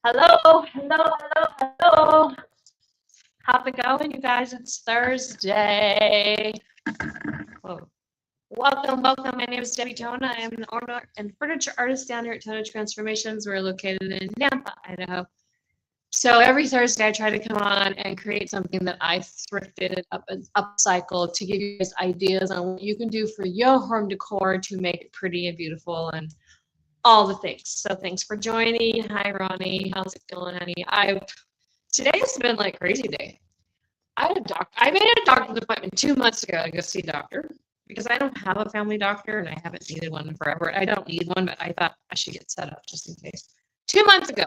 Hello, hello, hello, hello. How's it going, you guys? It's Thursday. Whoa. Welcome, welcome. My name is Debbie Tona. I am an owner and furniture artist down here at Tona Transformations. We're located in Nampa, Idaho. So every Thursday, I try to come on and create something that I thrifted and upcycled to give you guys ideas on what you can do for your home decor to make it pretty and beautiful and all the things. So thanks for joining. Hi, Ronnie. How's it going, honey? Today's been like crazy day. I made a doctor's appointment 2 months ago to go see a doctor because I don't have a family doctor and I haven't needed one in forever. I don't need one, but I thought I should get set up just in case. 2 months ago,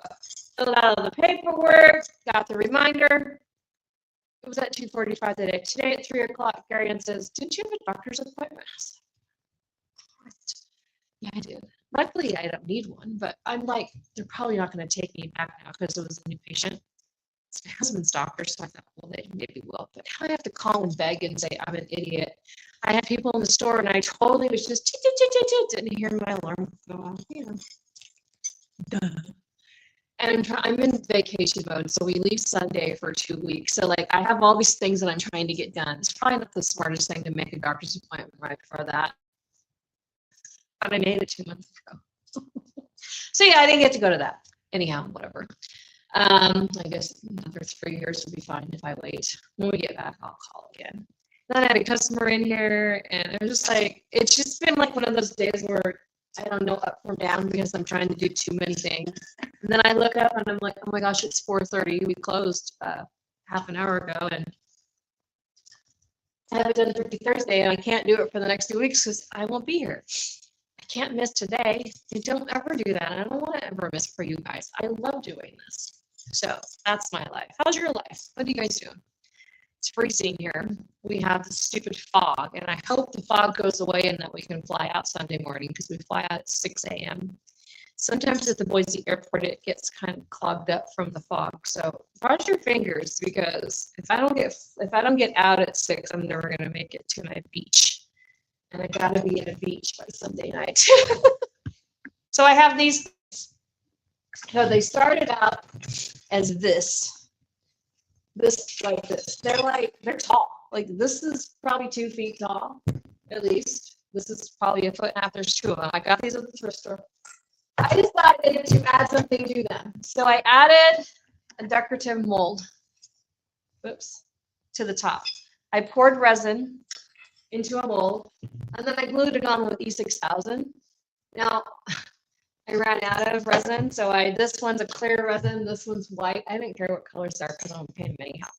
filled out all the paperwork, got the reminder. It was at 2:45 today. Today at 3 o'clock, Gary says, "Did you have a doctor's appointment?" I was like, "What?" Yeah, I did. Luckily, I don't need one, but I'm like, they're probably not going to take me back now because it was a new patient. It's my husband's doctor, so I thought, well, they maybe will. But now I have to call and beg and say I'm an idiot. I had people in the store, and I totally was just didn't hear my alarm go off. Yeah. Duh. And I'm in vacation mode, so we leave Sunday for 2 weeks. So like, I have all these things that I'm trying to get done. It's probably not the smartest thing to make a doctor's appointment right before that. But I made it 2 months ago. So yeah, I didn't get to go to that. Anyhow, whatever. I guess another 3 years would be fine if I wait. When we get back, I'll call again. Then I had a customer in here, and it was just like, it's just been like one of those days where I don't know up or down because I'm trying to do too many things. And then I look up and I'm like, oh my gosh, it's 4:30. We closed half an hour ago, and I haven't done Thrifty Thursday, and I can't do it for the next 2 weeks because I won't be here. I can't miss today. I don't ever do that. I don't want to ever miss for you guys. I love doing this. So that's my life. How's your life? What are you guys doing? It's freezing here. We have this stupid fog, and I hope the fog goes away and that we can fly out Sunday morning because we fly out at 6 a.m. Sometimes at the Boise airport, it gets kind of clogged up from the fog. So cross your fingers because if I don't get out at 6, I'm never going to make it to my beach. And I gotta be at a beach by Sunday night. So I have these. So they started out as this like this. They're tall. Like this is probably 2 feet tall, at least. This is probably 1.5 feet. There's 2 of them. I got these at the thrift store. I decided to add something to them. So I added a decorative mold. Whoops, to the top. I poured resin into a mold, and then I glued it on with E6000. Now, I ran out of resin, so this one's a clear resin, this one's white. I didn't care what colors they are because I don't paint them anyhow.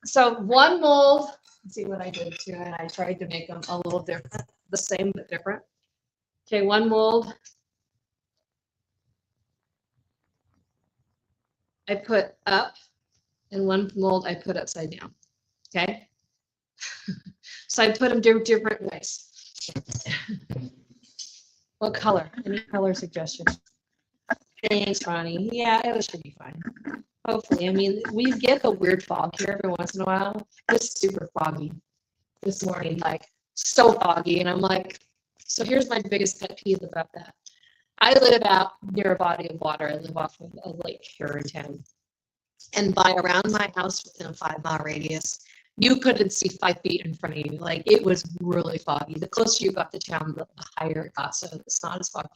So one mold, let's see what I did to it. I tried to make them a little different, the same but different. Okay, one mold I put up, and one mold I put upside down. Okay. So I put them different ways. What color? Any color suggestions? Thanks, Ronnie. Yeah, it should be fine. Hopefully. I mean, we get a weird fog here every once in a while. It's super foggy this morning, like so foggy. And I'm like, so here's my biggest pet peeve about that. I live out near a body of water. I live off of a lake here in town. And by around my house within a 5-mile radius, you couldn't see 5 feet in front of you. Like it was really foggy. The closer you got to town, the higher it got. So it's not as foggy.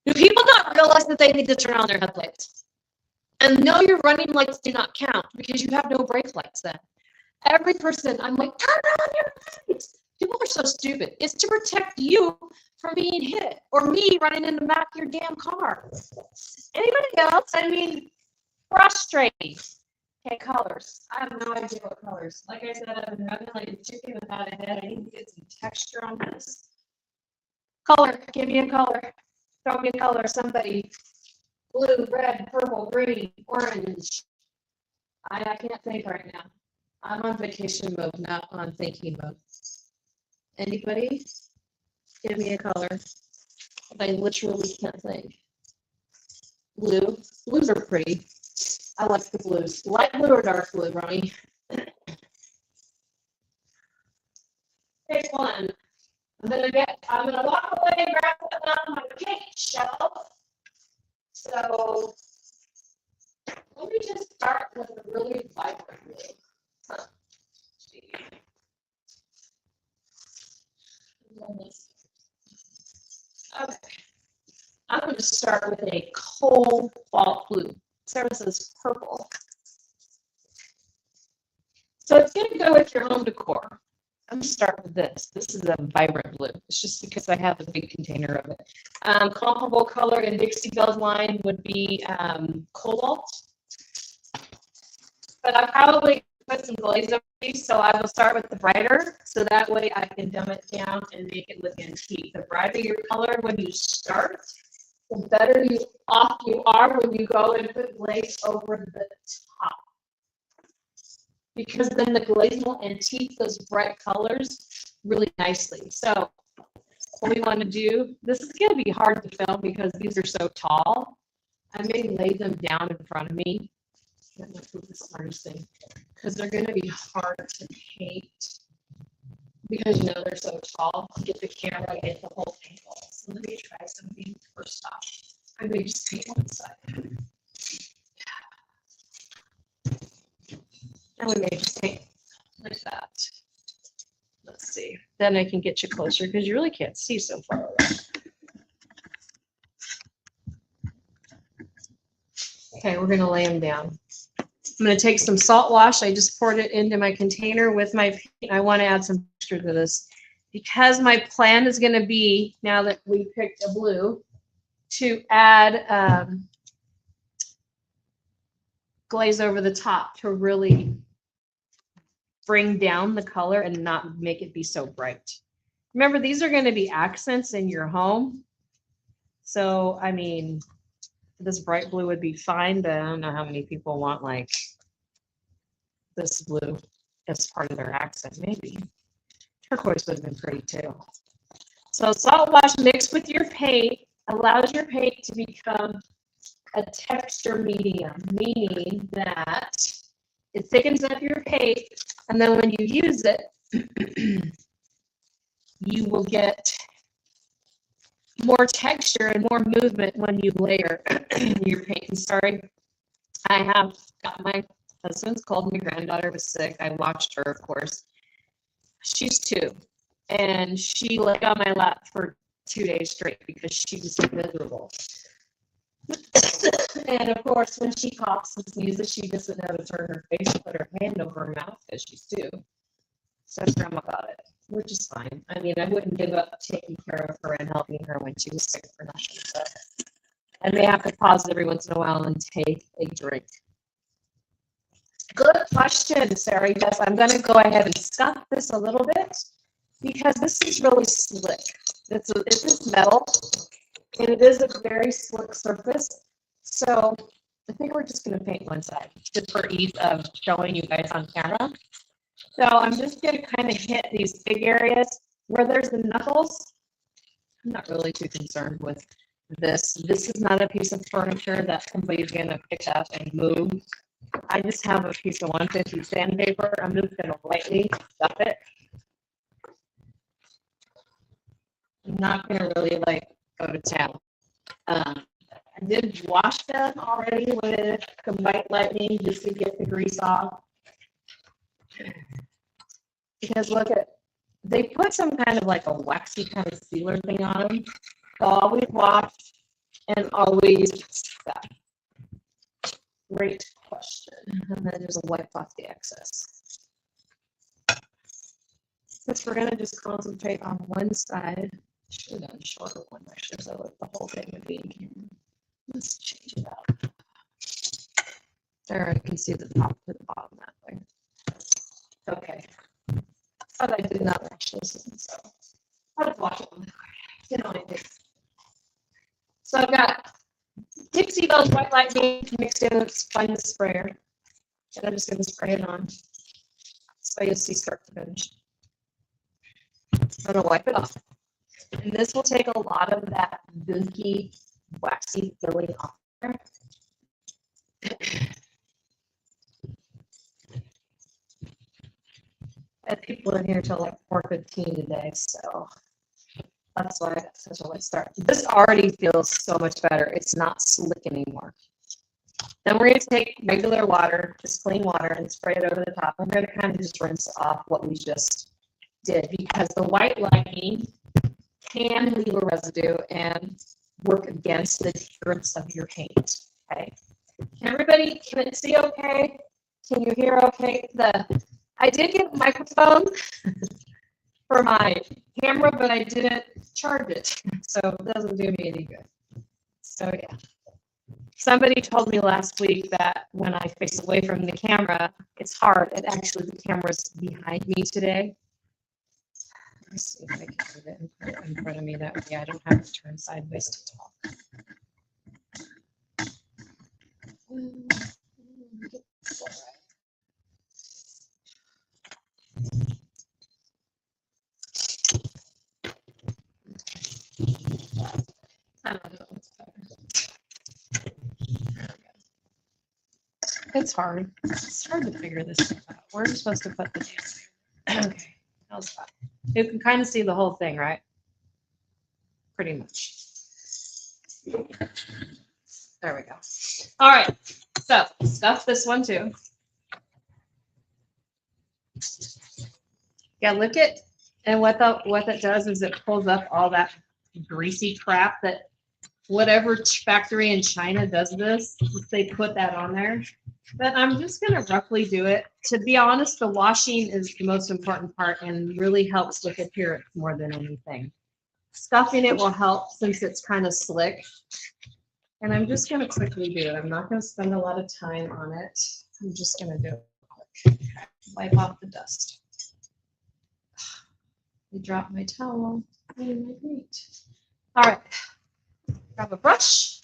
Do people not realize that they need to turn on their headlights? And no, your running lights do not count because you have no brake lights then. Every person, I'm like, turn on your lights. People are so stupid. It's to protect you from being hit or me running in the back of your damn car. Anybody else? I mean, frustrating. Okay, colors. I have no idea what colors. Like I said, I've been running like a chicken without a head. I need to get some texture on this. Color. Give me a color. Throw me a color. Somebody. Blue, red, purple, green, orange. I can't think right now. I'm on vacation mode, not on thinking mode. Anybody? Give me a color. I literally can't think. Blue. Blues are pretty. I like the blues. Light blue or dark blue, Ronnie? Pick one. I'm gonna walk away and grab something on my paint shelf. So with a really vibrant blue. Huh. Okay. I'm going to start with a cobalt blue. Sarah says purple. So it's going to go with your home decor. I'm going to start with this. This is a vibrant blue. It's just because I have a big container of it. Comparable color in Dixie Belle's line would be cobalt. But I probably put some glaze over these, so I will start with the brighter, so that way I can dumb it down and make it look antique. The brighter your color when you start, the better off you are when you go and put glaze over the top. Because then the glaze will antique those bright colors really nicely. So what we want to do, this is going to be hard to film because these are so tall. I may lay them down in front of me. That might be the smartest thing because they're going to be hard to paint because you know they're so tall. Get the camera, get the whole angle. So let me try something first off. I may just paint one side. And we may just paint like that. Let's see. Then I can get you closer because you really can't see so far away. Okay, we're going to lay them down. I'm going to take some salt wash. I just poured it into my container with my paint. I want to add some texture to this because my plan is going to be, now that we picked a blue, to add glaze over the top to really bring down the color and not make it be so bright. Remember, these are going to be accents in your home. So, I mean, this bright blue would be fine, but I don't know how many people want like this blue as part of their accent. Maybe turquoise would have been pretty too. So salt wash mixed with your paint allows your paint to become a texture medium, meaning that it thickens up your paint, and then when you use it, you will get more texture and more movement when you layer your paint. And sorry, I have got my husband's cold. My granddaughter was sick. I watched her, of course. She's 2, and she laid on my lap for 2 days straight because she was miserable. And of course, when she coughs and sneezes, she doesn't know to turn her face and put her hand over her mouth because she's 2. So Grandma got it, which is fine. I mean, I wouldn't give up taking care of her and helping her when she was sick for nothing. But I may have to pause every once in a while and take a drink. Good question, Sarah. Yes, I'm going to go ahead and scuff this a little bit because this is really slick. It's metal, and it is a very slick surface. So I think we're just going to paint one side just for ease of showing you guys on camera. So I'm just going to kind of hit these big areas where there's the knuckles. I'm not really too concerned with this. This is not a piece of furniture that somebody's going to pick up and move. I just have a piece of 150 sandpaper. I'm just going to lightly stuff it. I'm not going to really like go to town. I did wash them already with Combite Lightning just to get the grease off. Because look at, they put some kind of like a waxy kind of sealer thing on them. So always wash and always stuff. Great question. And then there's a wipe off the excess. Since we're going to just concentrate on one side, I should have done a shorter one actually, so the whole thing would be in here. Let's change it up. There, I can see the top to the bottom that way. Okay. But I did not actually listen, so I'll just watch it. You know what it is. So I've got Dixie Belle's White Lightning mixed in with fine sprayer. And I'm just going to spray it on. So you'll see start to finish. I'm going to wipe it off. And this will take a lot of that gunky, waxy filling off there. I had people in here till like 4:15 today, so that's why I got such a late start. This already feels so much better. It's not slick anymore. Then we're going to take regular water, just plain water, and spray it over the top. I'm going to kind of just rinse off what we just did because the white lining can leave a residue and work against the adherence of your paint. Okay. Can it see okay? Can you hear okay? I did get a microphone for my camera, but I didn't charge it, so it doesn't do me any good. So yeah. Somebody told me last week that when I face away from the camera, it's hard. And actually, the camera's behind me today. Let's see if I can get it in front of me. That way I don't have to turn sideways to talk. I don't know. It's hard. It's hard to figure this stuff out. Where are you supposed to put the damn? Okay, how's that? You can kind of see the whole thing, right? Pretty much. There we go. All right, so stuff this one too. Yeah, look at, and what it does is it pulls up all that greasy crap that whatever factory in China does this, they put that on there. But I'm just going to roughly do it. To be honest, the washing is the most important part and really helps with adherence more than anything. Scuffing it will help since it's kind of slick. And I'm just going to quickly do it. I'm not going to spend a lot of time on it. I'm just going to do it quick. Wipe off the dust. I dropped my towel. Oh, my great. All right. Grab a brush.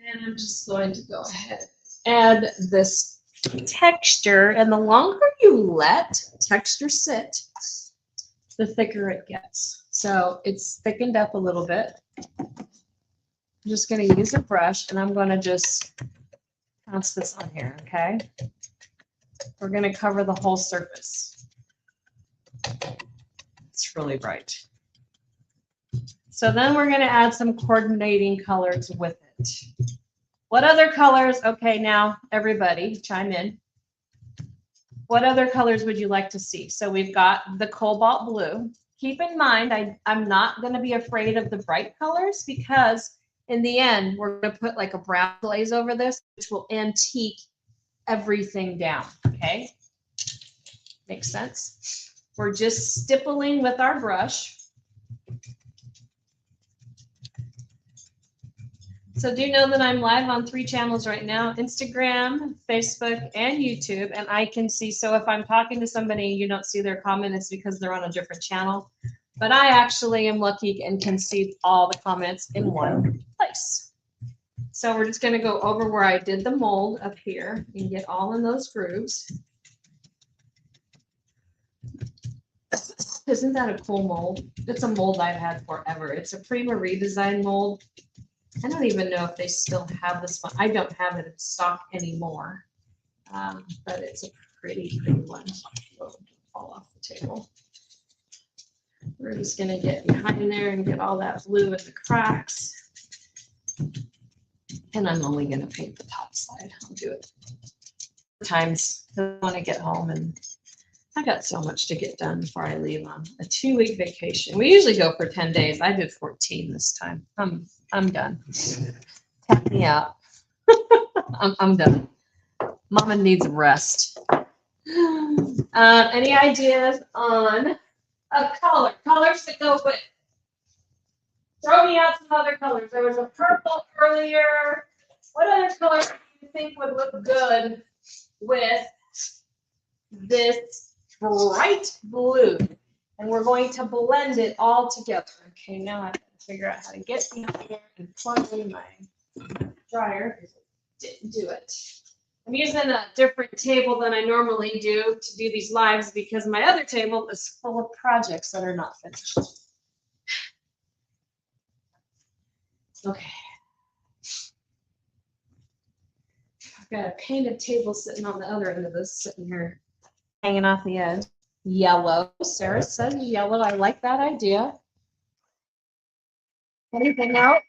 And I'm just going to go ahead and add this texture. And the longer you let texture sit, the thicker it gets. So it's thickened up a little bit. I'm just going to use a brush and I'm going to just bounce this on here, okay? We're going to cover the whole surface. It's really bright. So then we're going to add some coordinating colors with it. What other colors? Okay, now everybody chime in. What other colors would you like to see? So we've got the cobalt blue. Keep in mind, I'm not going to be afraid of the bright colors because in the end, we're going to put like a brown glaze over this, which will antique everything down, okay? Makes sense? We're just stippling with our brush. So do know that I'm live on 3 channels right now, Instagram, Facebook, and YouTube, and I can see, so if I'm talking to somebody and you don't see their comment, it's because they're on a different channel. But I actually am lucky and can see all the comments in one place. So we're just going to go over where I did the mold up here and get all in those grooves. Isn't that a cool mold? It's a mold I've had forever. It's a Prima redesign mold. I don't even know if they still have this one. I don't have it in stock anymore, but it's a pretty one. It'll fall off the table. We're just going to get behind there and get all that blue in the cracks. And I'm only going to paint the top side. I'll do it times. I want to get home, and I got so much to get done before I leave on a 2-week vacation. We usually go for 10 days. I did 14 this time. I'm done. Tap me out. I'm done. Mama needs rest. Any ideas on a color? Colors that go with. Throw me out some other colors. There was a purple earlier. What other colors do you think would look good with this bright blue? And we're going to blend it all together. Okay, now I have to figure out how to get in here and plug in my dryer. Didn't do it. I'm using a different table than I normally do to do these lives because my other table is full of projects that are not finished. Okay. I've got a painted table sitting on the other end of this, sitting here, hanging off the edge. Yellow. Sarah says yellow. I like that idea. Anything else?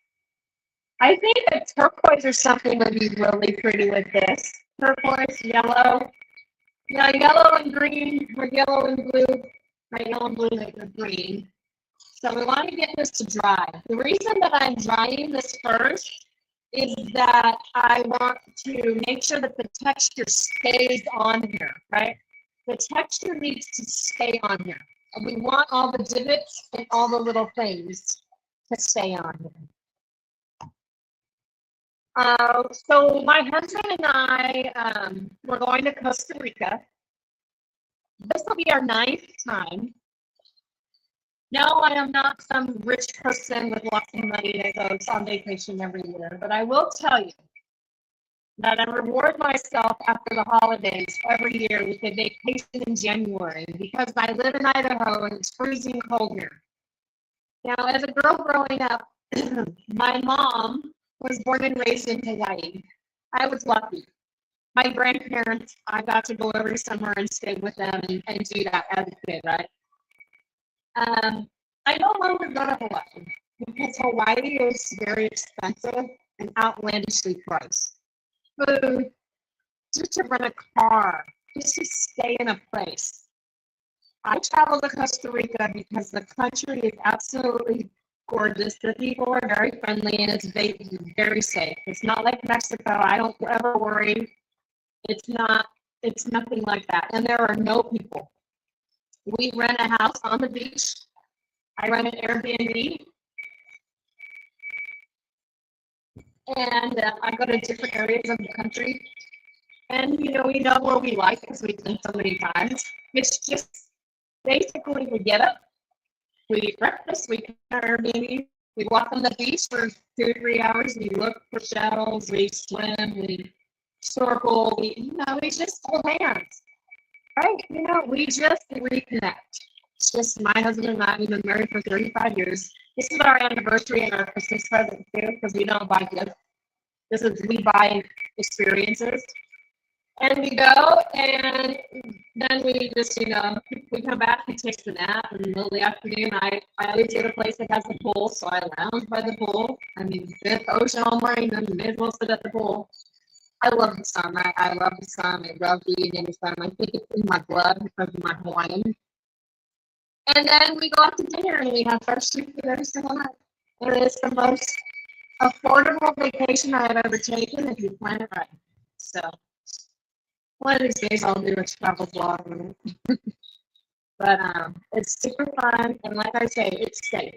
I think that turquoise or something would be really pretty with this. Turquoise, yellow. Yeah, yellow and green, or yellow and blue. Right, yellow and blue make the green. So we want to get this to dry. The reason that I'm drying this first is that I want to make sure that the texture stays on here, right? The texture needs to stay on here. And we want all the divots and all the little things to stay on here. So my husband and I, we're going to Costa Rica. This will be our 9th time. No, I am not some rich person with lots of money that goes on vacation every year, but I will tell you that I reward myself after the holidays every year with a vacation in January because I live in Idaho and it's freezing cold here. Now, as a girl growing up, my mom was born and raised in Hawaii. I was lucky. My grandparents, I got to go every summer and stay with them and do that as a kid, right? I no longer go to Hawaii because Hawaii is very expensive and outlandishly priced. Food, just to rent a car, just to stay in a place. I travel to Costa Rica because the country is absolutely gorgeous. The people are very friendly and it's very safe. It's not like Mexico. I don't ever worry. It's nothing like that. And there are no people. We rent a house on the beach. I rent an Airbnb. And I go to different areas of the country. And, we know where we like because we've been so many times. It's just basically we get up, we eat breakfast, we come to our Airbnb, we walk on the beach for 2 or 3 hours, we look for shells, we swim, we snorkel, we just hold hands. Right? We just reconnect. It's just my husband and I, we've been married for 35 years. This is our anniversary and our Christmas present too, because we don't buy gifts. We buy experiences. And we go, and then we just, we come back, we take a nap, and in the middle of the afternoon, I always go to a place that has a pool, so I lounge by the pool. I mean, with the ocean all morning, then you may as well sit at the pool. I love the sun. I love the sun. I love being in the sun. I think it's in my blood because of my Hawaiian. And then we go out to dinner and we have fresh seafood every single night. It is the most affordable vacation I have ever taken if you plan it right. So one of these days I'll do a travel vlog. But it's super fun, and like I say, it's safe.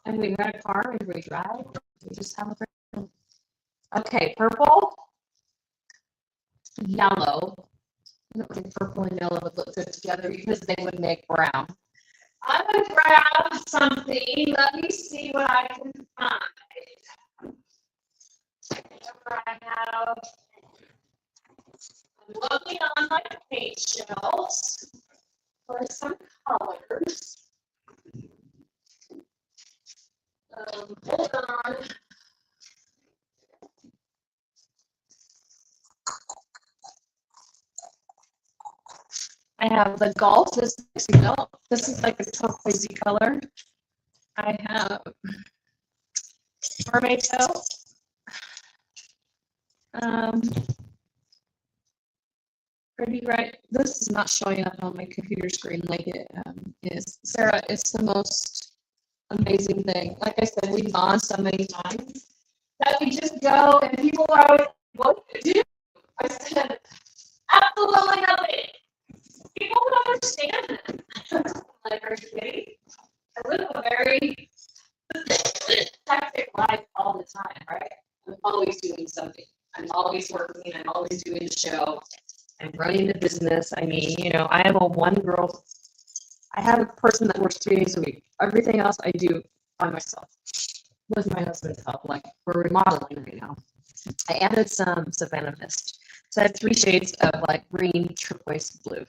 And we rent a car and we drive. We just have a great time. Okay, purple, yellow. I don't think purple and yellow would look good together because they would make brown. I'm going to grab something. Let me see what I can find. Whatever I have. I'm looking on my paint shelves for some colors. Hold on. I have the Golf. This is like a turquoisey color. I have Mermaid Toe. Pretty, right? This is not showing up on my computer screen like it is. Sarah, it's the most amazing thing. Like I said, we've gone so many times that we just go and people are always, what do you do? I said, absolutely nothing. People don't understand that. Like, are you kidding? I live a very hectic life all the time, right? I'm always doing something. I'm always working. I'm always doing a show. I'm running the business. I mean, I am a one-girl. I have a person that works 3 days a week. Everything else I do by myself with my husband's help. Like, we're remodeling right now. I added some Savannah Mist. So I have 3 shades of like green, turquoise, blue.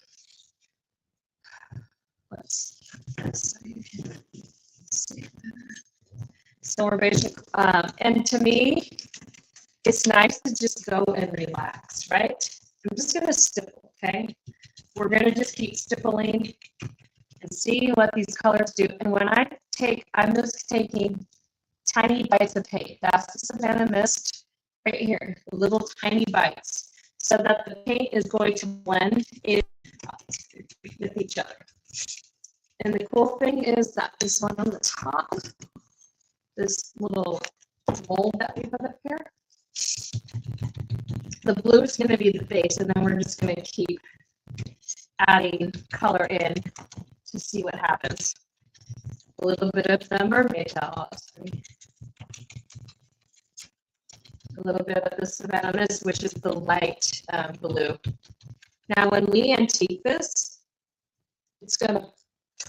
Let's see. So we're basic. And to me, it's nice to just go and relax, right? I'm just going to stipple, okay? we're going to just keep stippling and see what these colors do. And when I'm just taking tiny bites of paint. That's the Savannah Mist right here, little tiny bites, so that the paint is going to blend in with each other. And the cool thing is that this one on the top, this little mold that we put up here, the blue is going to be the base, and then we're just going to keep adding color in to see what happens. A little bit of the mermaid tail, a little bit of the Savannah Mist, which is the light blue. Now, when we antique this, it's going to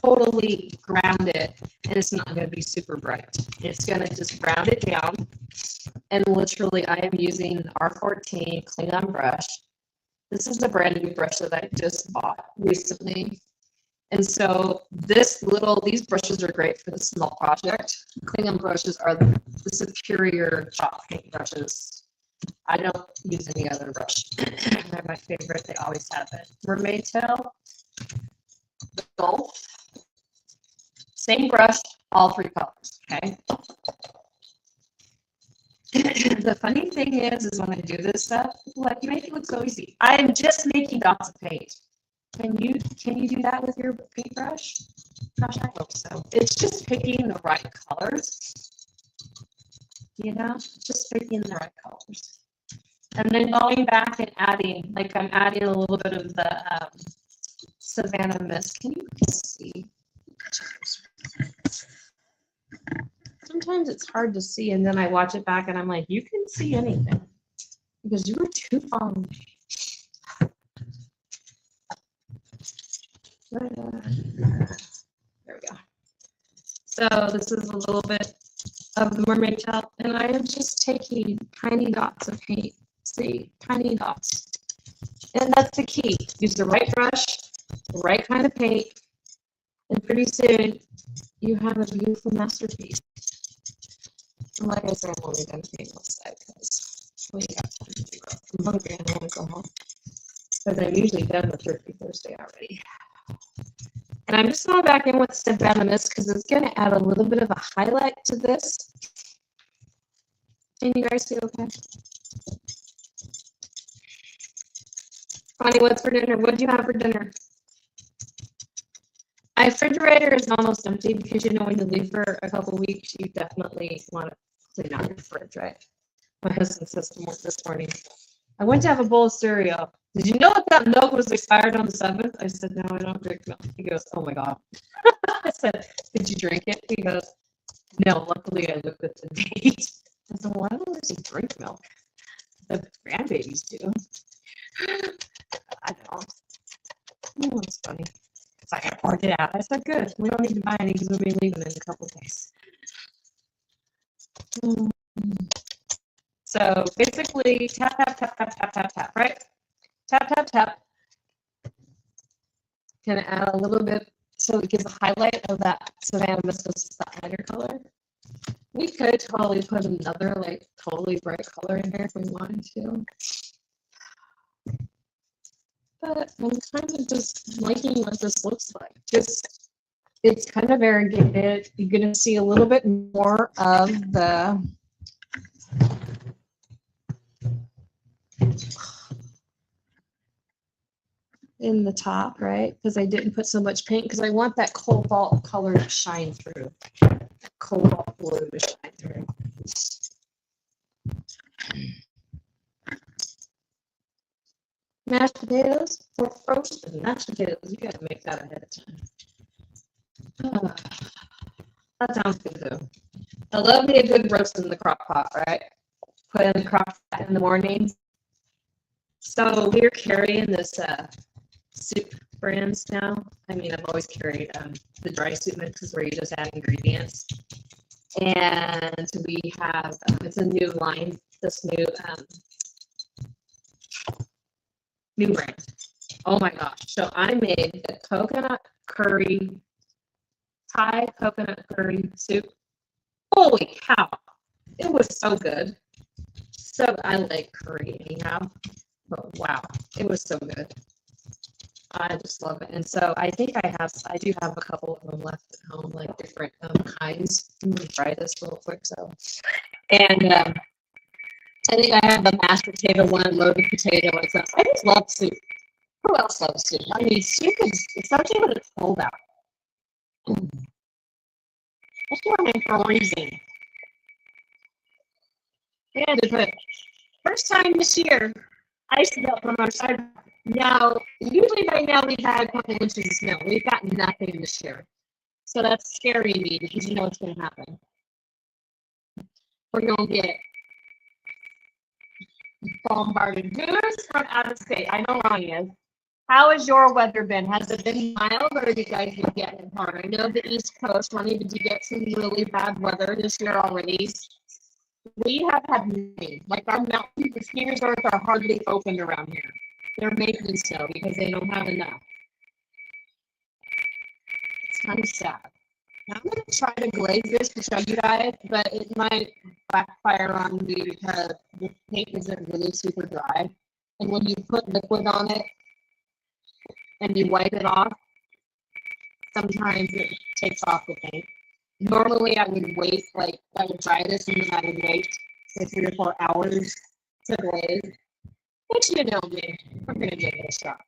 totally ground it, and it's not going to be super bright. It's going to just ground it down. And literally, I am using R14 Clean On brush. This is a brand new brush that I just bought recently. And so these brushes are great for the small project. Clean On brushes are the superior chalk paint brushes. I don't use any other brush. They're my favorite. They always have it. Mermaid Tail, the Gulf, same brush, all three colors, okay? The funny thing is when I do this stuff, like, you make it look so easy. I'm just making dots of paint. Can you do that with your paintbrush? Gosh, I hope so. It's just picking the right colors. You know, just picking the right colors. And then going back and adding, like I'm adding a little bit of the Savannah Mist. Can you see? Sometimes it's hard to see, and then I watch it back and I'm like, you can see anything because you were too far away. There we go. So this is a little bit of the mermaid tail, and I am just taking tiny dots of paint. See, tiny dots. And that's the key. Use the right brush, the right kind of paint, and pretty soon you have a beautiful masterpiece. And like I said, I'm only going to paint outside because we got time to do it. I'm hungry and I want to go home. Because I'm usually done with Thrifty Thursday already. And I'm just going back in with Savannah Mist because it's going to add a little bit of a highlight to this. Can you guys see okay? Bonnie, what's for dinner? What did you have for dinner? My refrigerator is almost empty because, you know, when you leave for a couple of weeks, you definitely want to clean out your fridge, right? My husband says to work this morning, I went to have a bowl of cereal. Did you know that milk was expired on the 7th? I said, no, I don't drink milk. He goes, oh my God. I said, did you drink it? He goes, no, luckily I looked at the date. I said, well, I don't really drink milk. The grandbabies do. I don't. Oh, it's funny. It's like I poured it out. I said, good. We don't need to buy any because we'll be leaving in a couple of days. So basically, tap, tap, tap, tap, tap, tap, tap, right? Tap, tap, tap. Gonna add a little bit so it gives a highlight of that Savannah Mist, the lighter color. We could totally put another, like, totally bright color in here if we wanted to. But I'm kind of just liking what this looks like. Just, it's kind of variegated. You're going to see a little bit more of the in the top, right? Because I didn't put so much paint because I want that cobalt color to shine through. Cobalt blue to shine through. Mashed potatoes or roasted mashed potatoes. You got to make that ahead of time. That sounds good though. I love me a good roast in the crock pot, right? Put in the crock pot in the morning. So we're carrying this soup brands now. I mean, I've always carried the dry soup mixes where you just add ingredients. And we have, it's a new line, this new brand. Oh my gosh. So I made a coconut curry, Thai coconut curry soup. Holy cow. It was so good. So I like curry anyhow. But wow, it was so good. I just love it. And so I think I do have a couple of them left at home, like different kinds. I'm gonna try this real quick. So, and I think I have the mashed potato one, loaded potato and stuff. I just love soup. Who else loves soup? I mean, soup is, especially when it's cold out. Especially when I'm freezing. And it's the first time this year, iced up on our side. Now, usually by now we've had a couple inches of snow. We've got nothing this year. So that's scaring me because you know what's going to happen. We're going to get bombarded. Who's from out of state? I know Ronnie is. How has your weather been? Has it been mild or have you guys been getting hard? I know the East Coast, Ronnie, did you get some really bad weather this year already? We have had nothing. Like our mountains, the ski resorts are hardly open around here. They're making snow because they don't have enough. It's kind of sad. Now I'm going to try to glaze this to show you guys, but it might backfire on me because the paint isn't really super dry. And when you put liquid on it and you wipe it off, sometimes it takes off the paint. Normally I would wait, like I would dry this and then I would wait for 3 or 4 hours to glaze. But you know me, I'm going to give it a shot.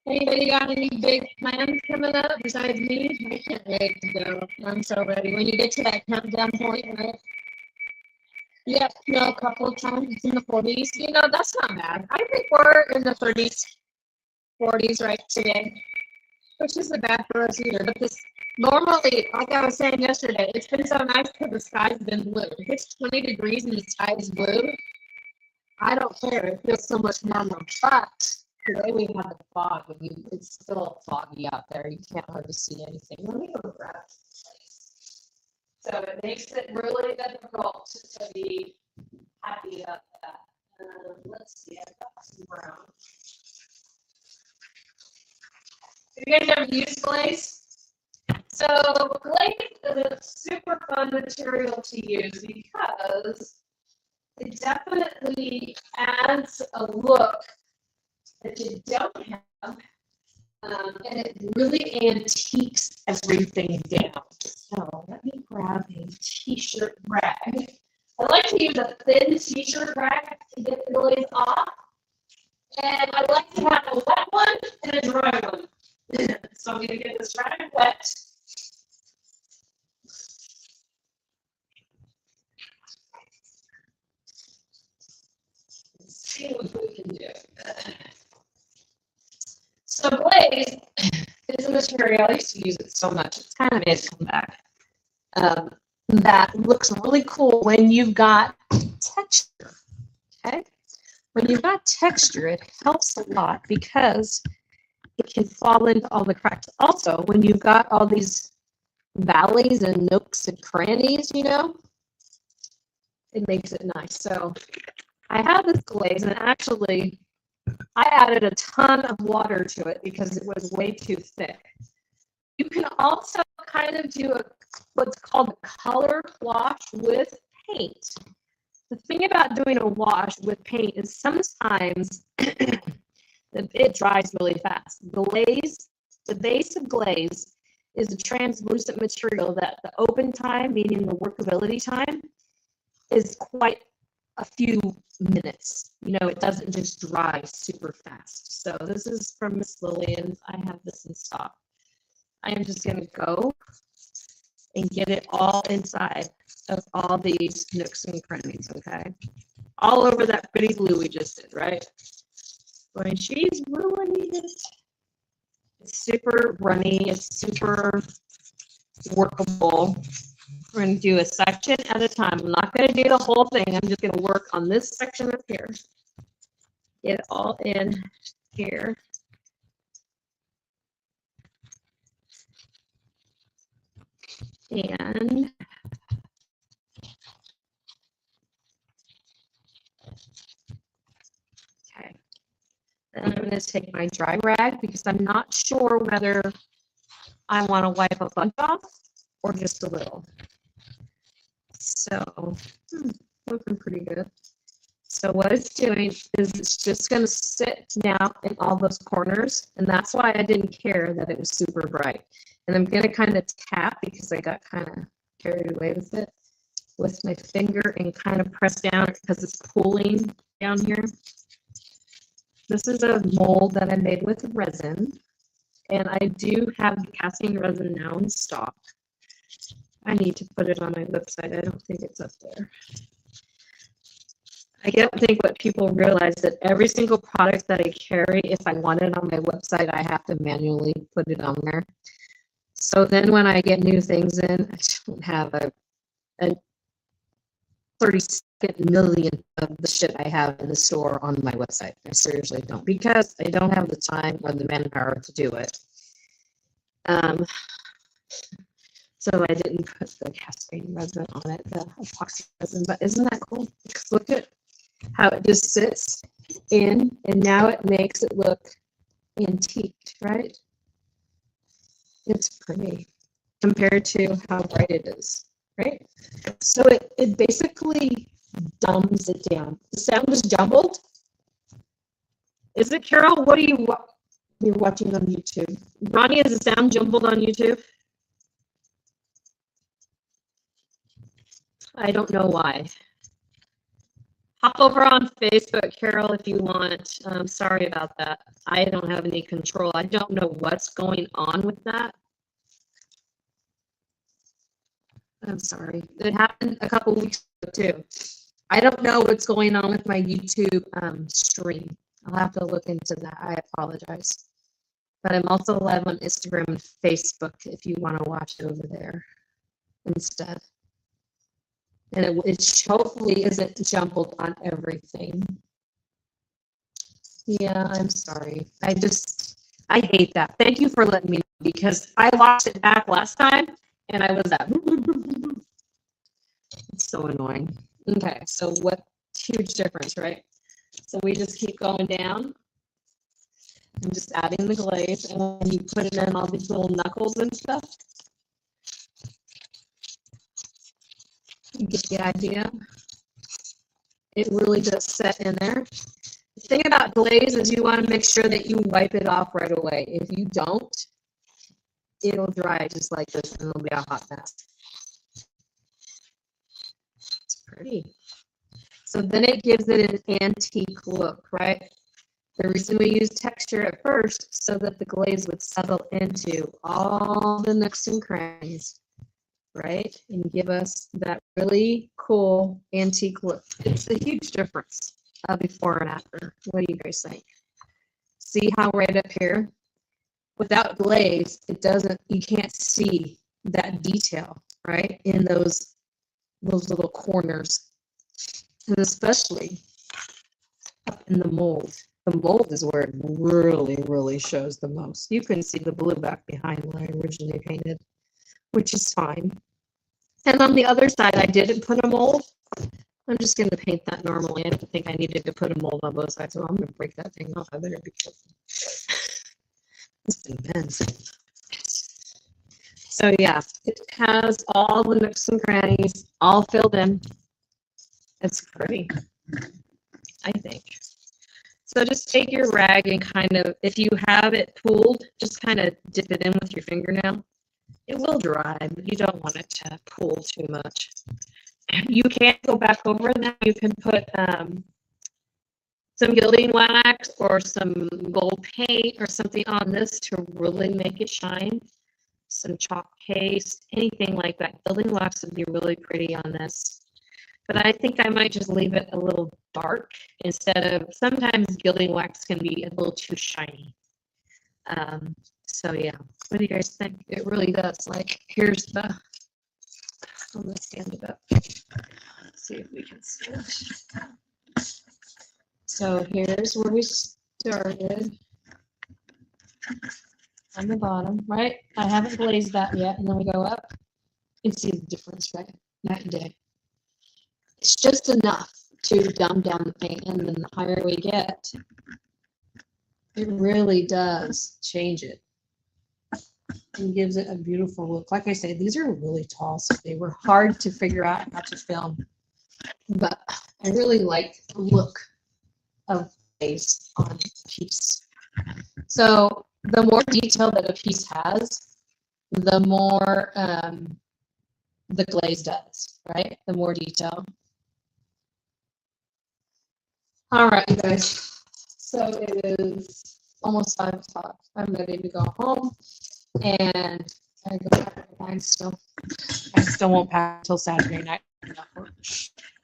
Anybody got any big plans coming up besides me? I can't wait to go. I'm so ready. When you get to that countdown point, right? Yep, a couple of times. It's in the 40s. You know, that's not bad. I think we're in the 30s, 40s right today, which isn't bad for us either. But this normally, like I was saying yesterday, it's been so nice because the sky's been blue. If it's 20 degrees and the sky is blue, I don't care. It feels so much warmer. But today we have the fog, and it's still foggy out there. You can't hardly see anything. Let me go grab this place. So it makes it really difficult to be happy about that. Let's see, I've got some brown. Do you guys ever use glaze? So glaze is a super fun material to use because it definitely adds a look that you don't have, and it really antiques everything down. So let me grab a t-shirt rag. I like to use a thin t-shirt rag to get the glaze off, and I like to have a wet one and a dry one. So I'm going to get this rag wet. Let's see what we can do. So glaze is a material, I used to use it so much, it's kind of made it come back. That looks really cool when you've got texture, okay? When you've got texture, it helps a lot because it can fall into all the cracks. Also, when you've got all these valleys and nooks and crannies, you know, it makes it nice. So I have this glaze, and actually I added a ton of water to it because it was way too thick. You can also kind of do what's called a color wash with paint. The thing about doing a wash with paint is sometimes it dries really fast. Glaze, the base of glaze is a translucent material that the open time, meaning the workability time, is quite a few minutes. You know, it doesn't just dry super fast. So this is from Miss Lillian's. I have this in stock. I am just going to go and get it all inside of all these nooks and crannies, okay? All over that pretty glue we just did, right? When she's ruining it, it's super runny, it's super workable. We're going to do a section at a time. I'm not going to do the whole thing. I'm just going to work on this section up here. Get it all in here. And okay. Then I'm going to take my dry rag because I'm not sure whether I want to wipe a bunch off or just a little. So, looking pretty good. So what it's doing is it's just going to sit now in all those corners, and that's why I didn't care that it was super bright. And I'm going to kind of tap because I got kind of carried away with it with my finger and kind of press down because it's pooling down here. This is a mold that I made with resin, and I do have the casting resin now in stock. I need to put it on my website. I don't think it's up there. I don't think what people realize that every single product that I carry, if I want it on my website, I have to manually put it on there. So then when I get new things in, I don't have a 32nd million of the shit I have in the store on my website. I seriously don't, because I don't have the time or the manpower to do it. So I didn't put the casting resin on it, the epoxy resin, but isn't that cool? Because look at how it just sits in, and now it makes it look antiqued, right? It's pretty compared to how bright it is, right? So it basically dumbs it down. The sound is jumbled. Is it, Carol? What are you're watching on YouTube? Ronnie, is the sound jumbled on YouTube? I don't know why. Hop over on Facebook, Carol, if you want. Sorry about that. I don't have any control. I don't know what's going on with that. I'm sorry. It happened a couple weeks ago, too. I don't know what's going on with my YouTube stream. I'll have to look into that. I apologize. But I'm also live on Instagram and Facebook if you want to watch it over there instead. And it hopefully isn't jumbled on everything. Yeah, I'm sorry. I hate that. Thank you for letting me know, because I watched it back last time and I was at. It's so annoying. Okay, so what huge difference, right? So we just keep going down. I'm just adding the glaze, and when you put it in all these little knuckles and stuff, you get the idea. It really does set in there. The thing about glaze is you want to make sure that you wipe it off right away. If you don't, it'll dry just like this, and it'll be a hot mess. It's pretty. So then it gives it an antique look, right? The reason we use texture at first, so that the glaze would settle into all the nooks and crannies, right? And give us that really cool antique look. It's a huge difference before and after. What do you guys think? See how right up here, without glaze, you can't see that detail, right? In those little corners. And especially up in the mold. The mold is where it really, really shows the most. You can see the blue back behind what I originally painted, which is fine. And on the other side, I didn't put a mold. I'm just going to paint that normally. I didn't think I needed to put a mold on both sides, so I'm going to break that thing off. I better be careful. This thing bends. So yeah, it has all the nooks and crannies all filled in. It's pretty, I think. So just take your rag and kind of, if you have it pooled, just kind of dip it in with your fingernail. It will dry, but you don't want it to pool too much. You can go back over that. You can put some gilding wax or some gold paint or something on this to really make it shine. Some chalk paste, anything like that. Gilding wax would be really pretty on this. But I think I might just leave it a little dark instead of, sometimes gilding wax can be a little too shiny. So yeah, what do you guys think? It really does. Like, here's the, I'm gonna stand it up. Let's see if we can see it. So here's where we started. On the bottom, right? I haven't glazed that yet, and then we go up. You can see the difference, right? Night and day. It's just enough to dumb down the paint, and then the higher we get, it really does change it and gives it a beautiful look. Like I say, these are really tall, so they were hard to figure out how to film, but I really like the look of glaze on a piece. So the more detail that a piece has, the more the glaze does, right? The more detail. All right, you guys. So it is almost 5 o'clock. I'm ready to go home, and I go pack my bags still. I still won't pack until Saturday night.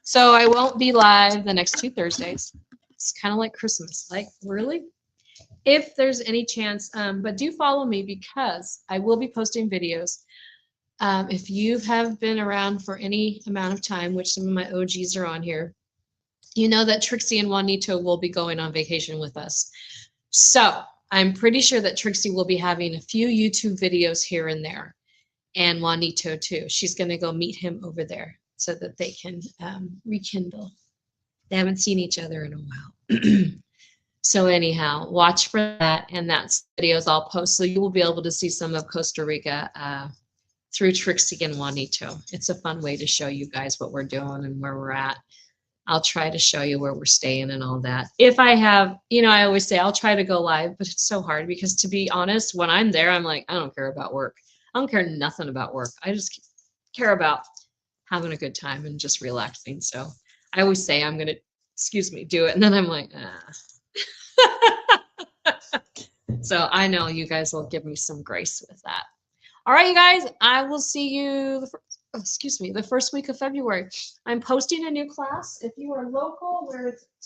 So I won't be live the next 2 Thursdays. It's kind of like Christmas. Like, really? If there's any chance, but do follow me because I will be posting videos. If you have been around for any amount of time, which some of my OGs are on here, you know that Trixie and Juanito will be going on vacation with us. So I'm pretty sure that Trixie will be having a few YouTube videos here and there, and Juanito too. She's going to go meet him over there so that they can rekindle. They haven't seen each other in a while. So anyhow, watch for that, and that's videos I'll post. So you will be able to see some of Costa Rica through Trixie and Juanito. It's a fun way to show you guys what we're doing and where we're at. I'll try to show you where we're staying and all that. If I have, you know, I always say I'll try to go live, but it's so hard because, to be honest, when I'm there, I'm like, I don't care about work. I don't care nothing about work. I just care about having a good time and just relaxing. So I always say I'm going to, excuse me, do it. And then I'm like, So I know you guys will give me some grace with that. All right, you guys, I will see you the first week of February. I'm posting a new class. If you are local, where is it?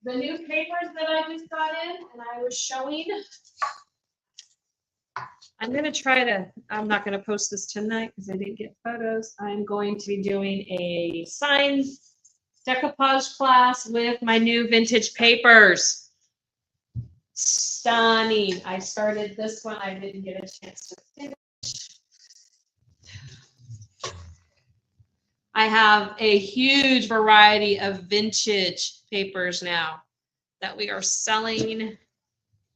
The new papers that I just got in and I was showing. I'm going to try to, I'm not going to post this tonight because I didn't get photos. I'm going to be doing a sign decoupage class with my new vintage papers. Stunning. I started this one. I didn't get a chance to finish. I have a huge variety of vintage papers now that we are selling.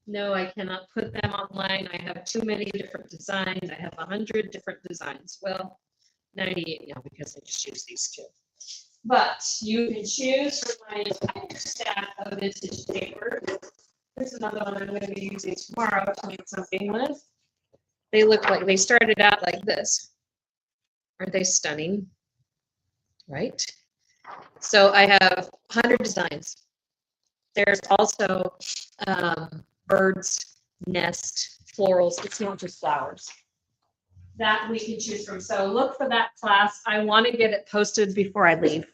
No, I cannot put them online. I have too many different designs. I have 100 different designs. Well, 98 now because I just use these two. But you can choose from my entire stack of vintage paper. Here's another one I'm going to be using tomorrow to make something with. They look like, they started out like this. Aren't they stunning? Right? So I have 100 designs. There's also birds, nest, florals. It's not just flowers that we can choose from. So look for that class. I want to get it posted before I leave.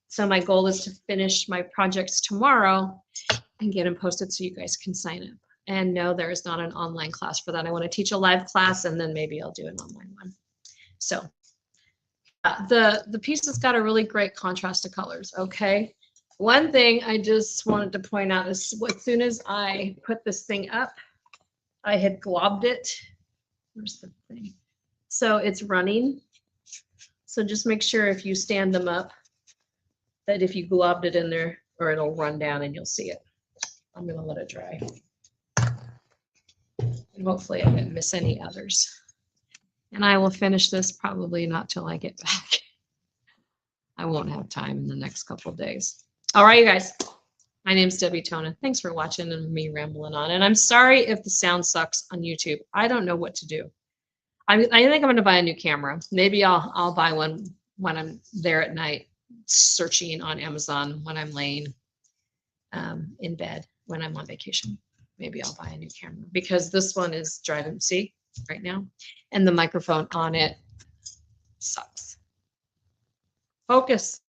So my goal is to finish my projects tomorrow and get them posted so you guys can sign up. And no, there is not an online class for that. I want to teach a live class and then maybe I'll do an online one. So the piece has got a really great contrast of colors. Okay. One thing I just wanted to point out is as soon as I put this thing up, I had globbed it. Where's the thing? So it's running. So just make sure if you stand them up, that if you globbed it in there, or it'll run down and you'll see it. I'm going to let it dry. And hopefully I didn't miss any others. And I will finish this probably not till I get back. I won't have time in the next couple of days. All right, you guys. My name's Debbie Tona. Thanks for watching and me rambling on. And I'm sorry if the sound sucks on YouTube. I don't know what to do. I think I'm going to buy a new camera. Maybe I'll buy one when I'm there at night, searching on Amazon when I'm laying in bed when I'm on vacation. Maybe I'll buy a new camera because this one is driving, see, right now, and the microphone on it sucks. Focus.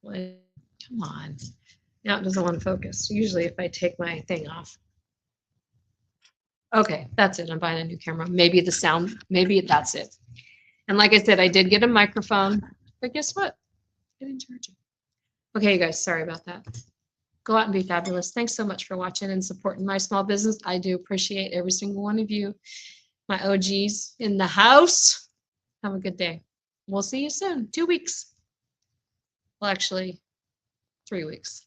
Come on. Now it doesn't want to focus. Usually if I take my thing off. Okay, that's it. I'm buying a new camera. Maybe the sound, maybe that's it. And like I said, I did get a microphone, but guess what? I didn't charge it. Okay, you guys, sorry about that. Go out and be fabulous. Thanks so much for watching and supporting my small business. I do appreciate every single one of you. My OGs in the house. Have a good day. We'll see you soon. 2 weeks. Well, actually, 3 weeks.